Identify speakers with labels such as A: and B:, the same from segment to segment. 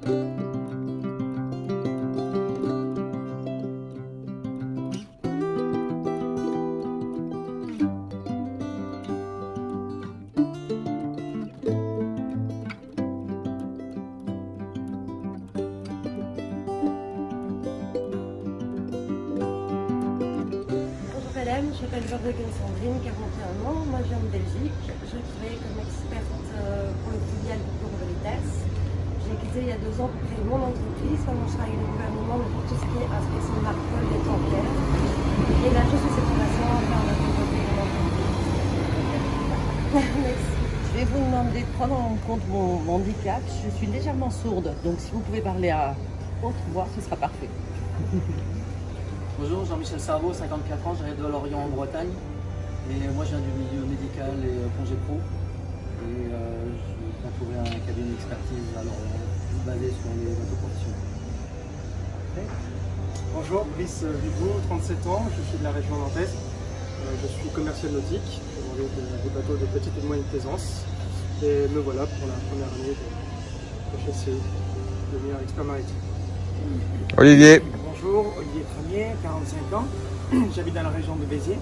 A: Je m'appelle Verdegan Sandrine, 41 ans. Moi, je viens de Belgique. Je travaille comme experte pour le filiale du Bureau Veritas. J'ai quitté il y a 2 ans pour créer mon entreprise. Maintenant, je travaille avec le gouvernement pour tout ce qui est inscription de marque et templière. Et là, je fais cette formation à faire la communauté de l'entreprise. Merci.
B: Je vais vous demander de prendre en compte mon handicap. Je suis légèrement sourde, donc si vous pouvez parler à haute voix, ce sera parfait.
C: Bonjour, Jean-Michel Sarveau, 54 ans, j'arrive de Lorient en Bretagne. Et moi je viens du milieu médical et congé pro. Et je viens trouver un cabinet d'expertise à Lorient, basé sur les bateaux professionnels.
D: Bonjour, Brice Vigo, 37 ans, je suis de la région nantaise. Je suis commercial nautique, je vends des bateaux de petite et de moyenne plaisance. Et me voilà pour la première année de HSC, devenir expert maritime.
E: Olivier.
F: Bonjour, Olivier Tramier, 45 ans, j'habite dans la région de Béziers.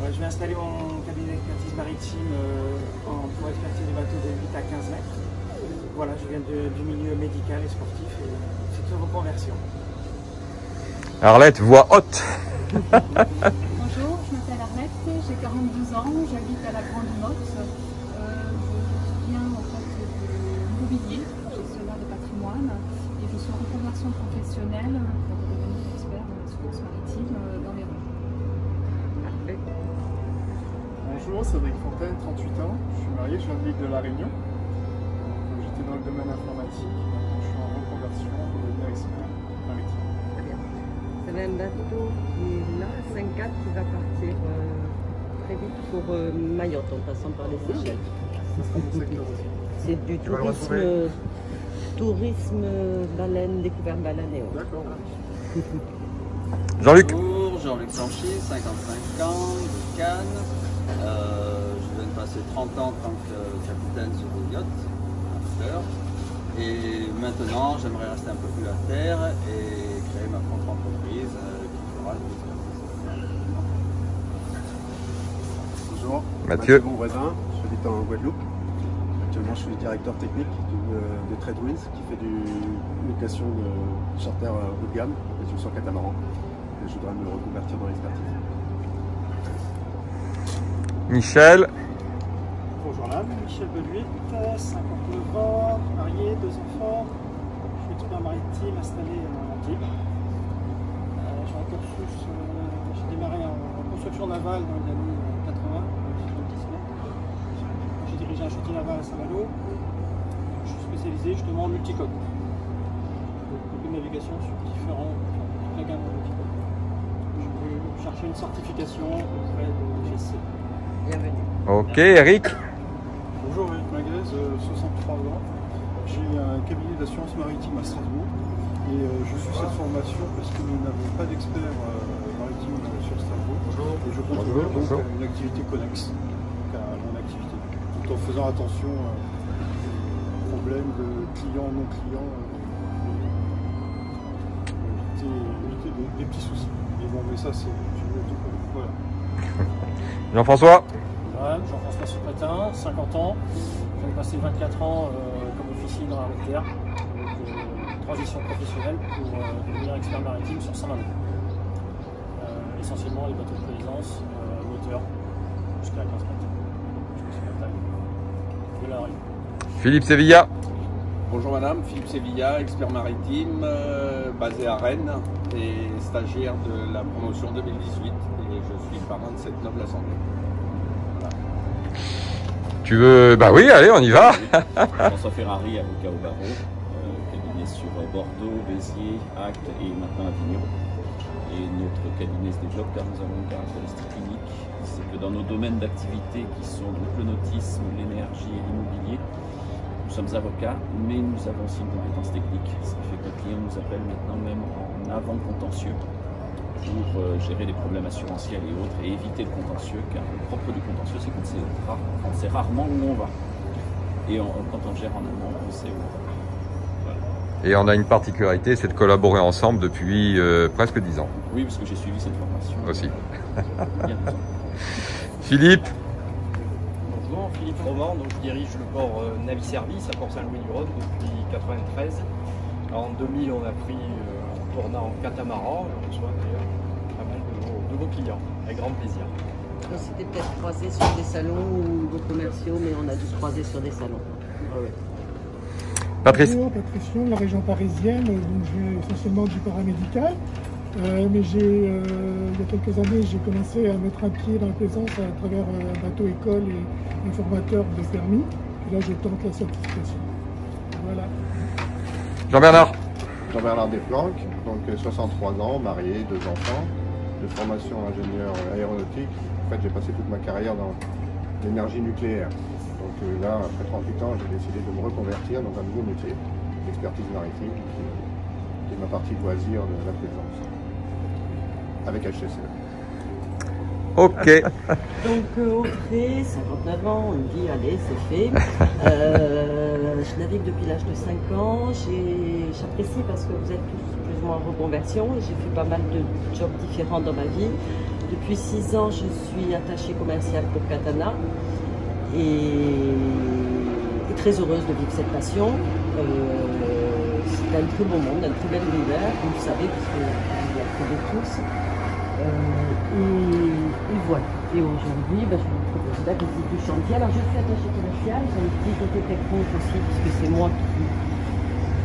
F: Je vais installer mon cabinet d'expertise maritime pour expertiser des bateaux de 8 à 15 mètres. Voilà, je viens du milieu médical et sportif et c'est une reconversion.
E: Arlette, voix haute.
G: Bonjour, je m'appelle Arlette, j'ai 42 ans, j'habite à la Grande Motte. Je viens en fait de l'immobilier, gestionnaire de patrimoine, et je suis en reconversion professionnelle pour devenir expert dans l'assurance maritime dans les Vosges.
B: Parfait.
D: Bonjour, Cédric Fontaine, 38 ans, je suis marié, je viens de l'île de la Réunion. J'étais dans le domaine informatique, maintenant je suis en reconversion pour devenir expert maritime.
B: Très bien. Vous avez un bateau qui est là, 5-4, qui va partir très vite pour Mayotte en passant par les Seychelles.
D: Ça sera mon secteur aussi.
B: C'est du tourisme baleine, découverte baleine et autres.
D: D'accord.
E: Jean-Luc.
C: Bonjour, Jean-Luc Sanchi, 55 ans, de Cannes. Je viens de passer 30 ans en tant que capitaine sur le yacht, after. Et maintenant, j'aimerais rester un peu plus à terre et créer ma propre entreprise qui fera de l'expertise.
H: Bonjour,
E: Mathieu.
H: Mon voisin, j'habite en Guadeloupe. Actuellement, je suis directeur technique de Tradewinds qui fait une location de charter haut de gamme, location sur catamaran. Et je voudrais me reconvertir dans l'expertise.
E: Michel.
D: Bonjour là, Michel Beluit, 59 ans, marié, 2 enfants. Je suis expert maritime installé en Antibes. J'ai démarré en construction navale dans les années 80, j'ai dirigé un chantier naval à Saint-Malo. Je suis spécialisé justement en multicode. Beaucoup de navigation sur toute la gamme de multicode. Je veux chercher une certification auprès de GSC.
B: Bienvenue.
E: Ok, Eric.
D: Bonjour, Eric Maguez, 63 ans. J'ai un cabinet d'assurance maritime à Strasbourg et je suis cette formation parce que nous n'avons pas d'experts maritimes sur Strasbourg. Et je compte ouvrir donc une activité connexe à mon activité, tout en faisant attention aux problèmes de clients, non clients, éviter des petits soucis. Et bon, mais ça, c'est tout. Voilà.
E: Jean-François.
D: Jean-François Soupetin, 50 ans. Je viens de passer 24 ans comme officier dans l'armée de terre, donc transition professionnelle pour devenir expert maritime sur Saint-Malo. Essentiellement les bateaux de plaisance, moteur, jusqu'à 15 mètres. Jusqu'à la taille de la Réunion.
E: Philippe Sevilla.
I: Bonjour madame, Philippe Sevilla, expert maritime, basé à Rennes et stagiaire de la promotion 2018 et je suis parrain de cette noble assemblée. Voilà.
E: Tu veux... Bah oui, allez, on y va.
J: François Ferrari, avocat au barreau, cabinet sur Bordeaux, Béziers, Agde et maintenant Avignon. Et notre cabinet se développe car nous avons une caractéristique unique, c'est que dans nos domaines d'activité qui sont donc le nautisme, l'énergie et l'immobilier, nous sommes avocats, mais nous avons aussi une compétence technique, ce qui fait que nos clients nous appellent maintenant même en avant contentieux pour gérer les problèmes assurantiels et autres et éviter le contentieux, car le propre du contentieux c'est qu'on sait rarement où on va. Et quand on gère en amont, on sait où on va. Voilà.
E: Et on a une particularité, c'est de collaborer ensemble depuis presque 10 ans.
J: Oui, parce que j'ai suivi cette formation.
E: Aussi.
J: Il y a 2 ans.
E: Philippe.
K: Bonjour, Philippe Roman, donc je dirige le port Navi-Service à Port-Saint-Louis-du-Rhône depuis 1993. En 2000, on a pris un tournant en catamaran, et on reçoit d'ailleurs pas mal de vos clients, avec grand plaisir.
B: On s'était peut-être croisés sur des salons ou des commerciaux, mais on a dû se croiser sur des salons. Ouais.
E: Patrice.
L: Bonjour, Patrice Lyon, de la région parisienne, donc je viens essentiellement du paramédical. Mais il y a quelques années, j'ai commencé à mettre un pied dans la plaisance à travers un bateau école et un formateur de permis. Et là, je tente la certification. Voilà.
E: Jean-Bernard.
H: Jean-Bernard Desplanques, donc 63 ans, marié, 2 enfants, de formation ingénieur aéronautique. En fait, j'ai passé toute ma carrière dans l'énergie nucléaire. Donc là, après 38 ans, j'ai décidé de me reconvertir dans un nouveau métier, l'expertise maritime, qui est ma partie loisir de la plaisance, avec HCCE.
E: Ok.
B: Donc Audrey, 59 ans, on me dit allez c'est fait. Je navigue depuis l'âge de 5 ans, j'apprécie parce que vous êtes tous plus ou moins en reconversion et j'ai fait pas mal de jobs différents dans ma vie. Depuis 6 ans, je suis attachée commerciale pour Katana et très heureuse de vivre cette passion. C'est un très beau monde, un très bel univers, vous le savez, puisque vous l'avez trouvé tous. Et voilà. Et aujourd'hui, je vais vous proposer la visite du chantier. Alors, je suis attachée commerciale, j'ai un petit côté technique aussi, puisque c'est moi qui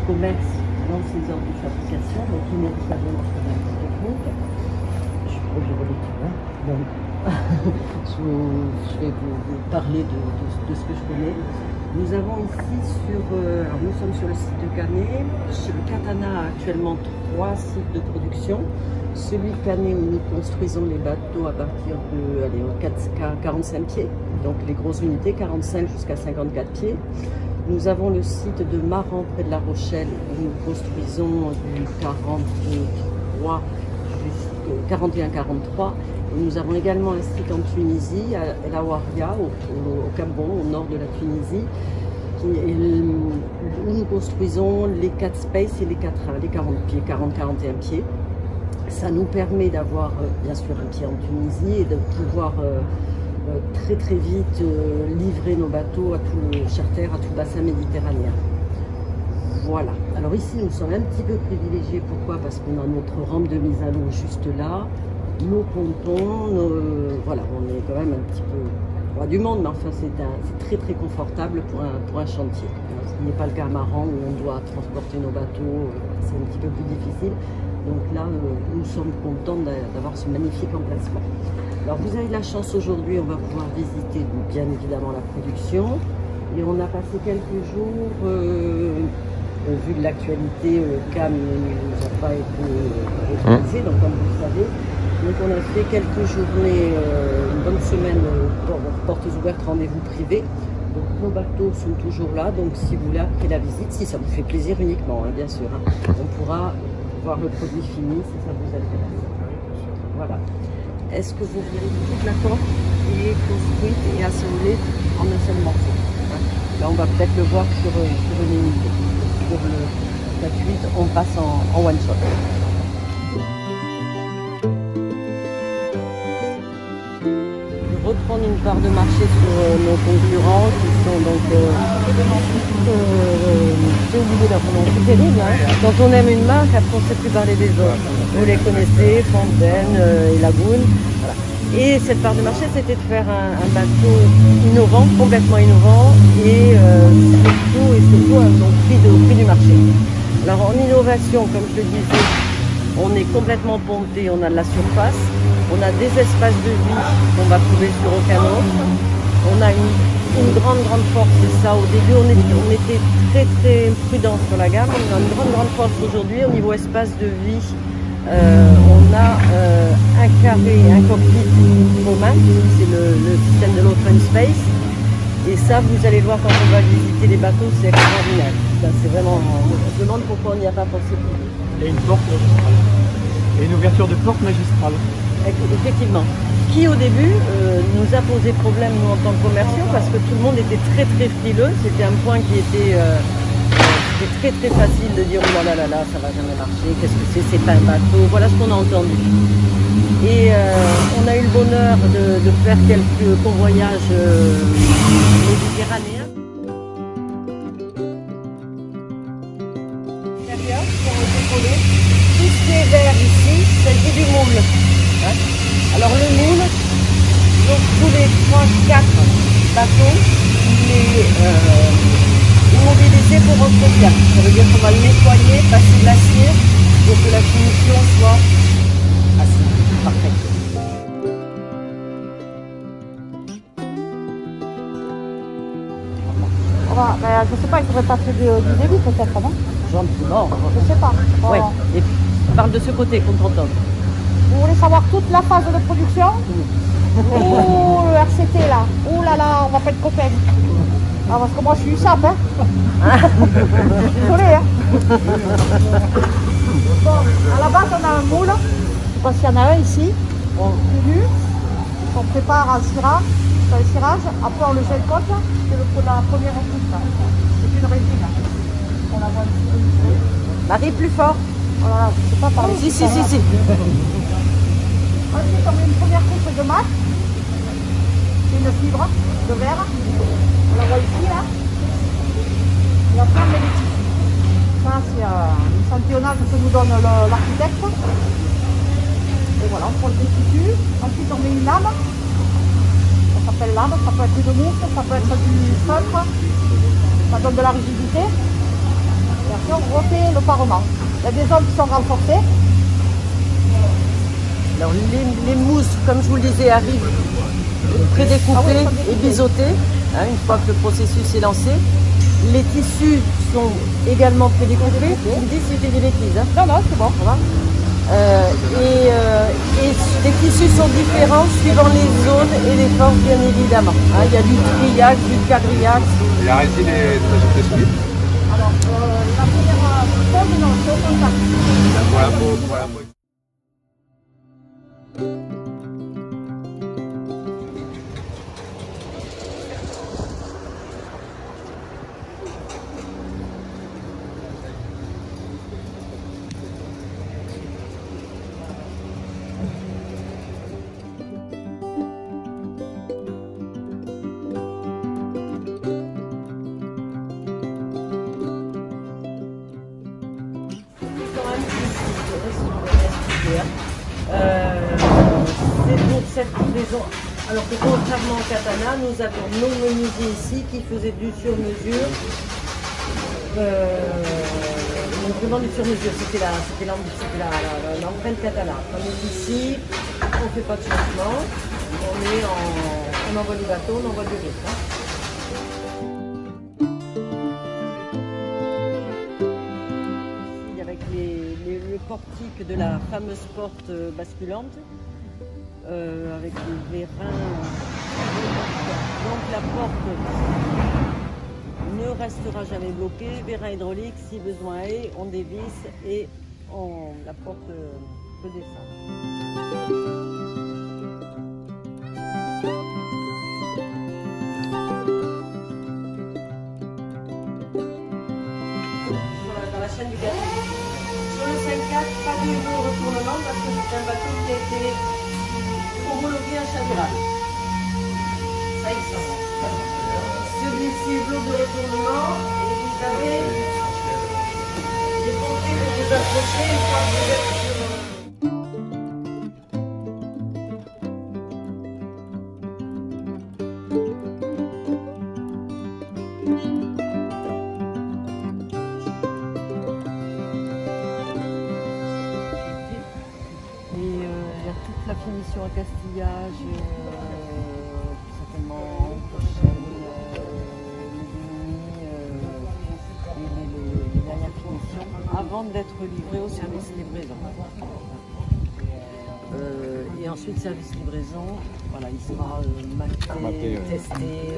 B: commerce dans ces ordres de fabrication, donc inévitablement je connais un peu technique. Je suis projet tout, hein. Donc, je vais vous parler de ce que je connais. Nous avons ici alors nous sommes sur le site de Canet. Chez le Katana a actuellement 3 sites de production. Celui de Canet où nous construisons les bateaux à partir de 45 pieds, donc les grosses unités, 45 jusqu'à 54 pieds. Nous avons le site de Maran près de La Rochelle où nous construisons du 41-43. Nous avons également un site en Tunisie, à El Awaria, au Gabon, au nord de la Tunisie, où nous construisons les 4 space et les 40 pieds, 40-41 pieds. Ça nous permet d'avoir bien sûr un pied en Tunisie et de pouvoir très très vite livrer nos bateaux à tout le charter, à tout le bassin méditerranéen. Voilà. Alors ici nous sommes un petit peu privilégiés. Pourquoi? Parce qu'on a notre rampe de mise à l'eau juste là. Nos pontons, voilà, on est quand même un petit peu roi du monde, mais enfin c'est très très confortable pour un chantier. Ce n'est pas le cas à Maran où on doit transporter nos bateaux, c'est un petit peu plus difficile. Donc là, nous sommes contents d'avoir ce magnifique emplacement. Alors vous avez de la chance aujourd'hui, on va pouvoir visiter bien évidemment la production. Et on a passé quelques jours, au vu de l'actualité, le CAM ne nous a pas été autorisé, donc comme vous le savez. Donc on a fait quelques journées, une bonne semaine, portes ouvertes, rendez-vous privés. Donc nos bateaux sont toujours là, donc si vous voulez après la visite, si ça vous fait plaisir uniquement, hein, bien sûr, hein, on pourra voir le produit fini si ça vous intéresse. Voilà. Est-ce que vous verrez toute la porte est construite et assemblée en un seul morceau? Là on va peut-être le voir sur une unité. Sur le 4-8, on passe en one shot. Reprendre une part de marché sur nos concurrents qui sont donc j'ai oublié leur nom, c'est terrible hein. Quand on aime une marque, après on ne sait plus parler des autres. Vous les connaissez, Fontaine et Lagoon. Voilà. Et cette part de marché, c'était de faire un bateau innovant, complètement innovant et surtout au prix du marché. Alors en innovation, comme je le disais, on est complètement ponté, on a de la surface. On a des espaces de vie qu'on va trouver sur aucun autre. On a une grande force, c'est ça. Au début, on était très très prudent sur la gamme. On a une grande force aujourd'hui au niveau espace de vie. On a un carré, un cockpit commun, c'est le système de l'Open Space. Et ça, vous allez voir quand on va visiter les bateaux, c'est extraordinaire. C'est vraiment. On se demande pourquoi on n'y a pas pensé plus vite.
K: Il y a une porte magistrale. Et une ouverture de porte magistrale.
B: Effectivement. Qui au début nous a posé problème nous en tant que commerciaux parce que tout le monde était très très frileux. C'était un point qui était très très facile de dire oh là là là, ça va jamais marcher, qu'est-ce que c'est pas un bateau, voilà ce qu'on a entendu. Et on a eu le bonheur de faire quelques convoyages méditerranéens. Tout ce qui est vert ici, c'est du moule. Hein? Alors le moule, donc tous les 3-4 bateaux, il est immobilisé pour entretien. Ça veut dire qu'on va le nettoyer, passer de l'acier pour que la finition soit parfaite.
M: Je sais pas, il faudrait passer du début peut-être, non?
B: Gentiment.
M: Je sais pas. Bon.
B: Ouais. Et puis, parle de ce côté qu'on t'entend.
M: Vous voulez savoir toute la phase de production? Oh, le RCT là. Oh là là, on va pas être copains. Ah, parce que moi je suis USAP, hein. Désolé, hein. Bon, à la base on a un moule. Je sais pas s'il y en a un ici. Tenu. On prépare en cirage. Sur le cirage. Après on le gèle côte. C'est la première couche. C'est une résine. On la voit ici.
B: Marie, plus fort.
M: Oh là là, je sais pas parler.
B: Si.
M: Ensuite on met une première couche de mat. C'est une fibre de verre. On la voit ici là. Et après on met les tissus. Ça c'est un échantillonnage que nous donne l'architecte. Et voilà, on prend le tissu. Ensuite on met une lame. Ça s'appelle lame, ça peut être de mousse, ça peut être du feutre. Ça donne de la rigidité. Et après on refait le parement. Il y a des zones qui sont renforcées.
B: Alors les mousses, comme je vous le disais, arrivent prédécoupées et biseautées, hein, une fois que le processus est lancé. Les tissus sont également prédécoupés. Vous me dites si j'ai des bêtises. Hein.
M: Non, c'est bon, ça va.
B: Et les tissus sont différents suivant les zones et les forces, bien évidemment. Hein, il y a du triax, du quadriax.
E: Et la résine est très solide.
M: Alors, la première pause, non, c'est au contact.
E: Voilà.
B: C'est pour cette raison. Alors que contrairement au katana, nous avions nos menuisiers ici qui faisaient du sur-mesure. Vraiment du sur-mesure, c'était l'empreinte katana. Tandis qu'ici, on ne fait pas de changement, on envoie du bateau, on envoie du rythme. Avec le portique de la fameuse porte basculante, avec les vérins. Donc la porte ne restera jamais bloquée, vérin hydraulique, si besoin est, on dévisse et la porte peut descendre. Dans la chaîne du gâteau. Sur le 5-4, pas de nouveau retournement parce que c'est un bateau qui a été homologué à Chaviral. Ça y sort. Celui-ci est l'eau de retournement et vous avez des pompiers de vous approcher une fois que vous êtes sur la finition à castillage, certainement prochaine, les dernières finitions, avant d'être livré au service livraison. Et ensuite, service livraison, voilà, il sera maté, testé.